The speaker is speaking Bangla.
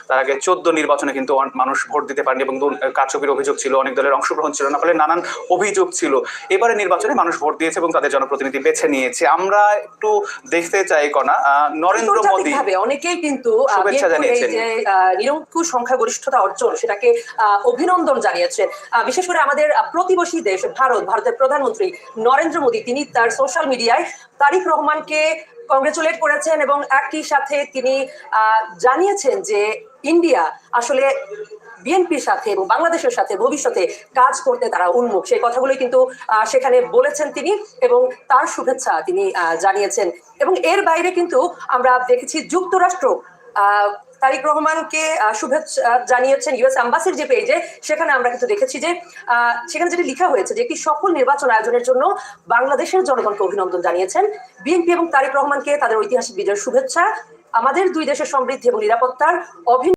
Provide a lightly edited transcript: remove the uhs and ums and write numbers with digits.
তার আগে 14 নির্বাচনে কিন্তু মানুষ ভোট দিতে পারেনি এবং কারচুপির অভিযোগ ছিল, অনেক দলের অংশগ্রহণ ছিল না, ফলে নানান অভিযোগ ছিল। এবারে নির্বাচনে মানুষ ভোট দিয়েছে এবং তাদের জনপ্রতিনিধি বেছে নিয়েছে। আমরা একটু দেখতে চাই কনা নরেন্দ্র মোদী অনেকেই কিন্তু শুভেচ্ছা জানিয়েছেন, যে নিরঙ্কুশ সংখ্যাগরিষ্ঠতা অর্জন সেটাকে অভিনন্দন জানিয়েছেন। বিশেষ করে আমাদের প্রতিবেশী দেশ ভারতের প্রধানমন্ত্রী নরেন্দ্র মোদী তিনি তার সোশ্যাল মিডিয়ায় তারেক রহমানকে কংগ্রেচুলেট করেছেন এবং একই সাথে তিনি জানিয়েছেন যে ইন্ডিয়া আসলে বিএনপির সাথে এবং বাংলাদেশের সাথে ভবিষ্যতে কাজ করতে তারা উন্মুখ, সেই কথাগুলোই কিন্তু সেখানে বলেছেন তিনি এবং তার শুভেচ্ছা তিনি জানিয়েছেন। এবং এর বাইরে কিন্তু আমরা দেখেছি যুক্তরাষ্ট্র তারেক রহমানকে শুভেচ্ছা জানিয়েছেন ইউএস অ্যাম্বাসির যে পেজে, সেখানে আমরা কিন্তু দেখেছি যে সেখানে যেটি লেখা হয়েছে যে একটি সফল নির্বাচন আয়োজনের জন্য বাংলাদেশের জনগণকে অভিনন্দন জানিয়েছেন বিএনপি এবং তারেক রহমানকে তাদের ঐতিহাসিক বিজয়ের শুভেচ্ছা। আমাদের দুই দেশের সমৃদ্ধি এবং নিরাপত্তার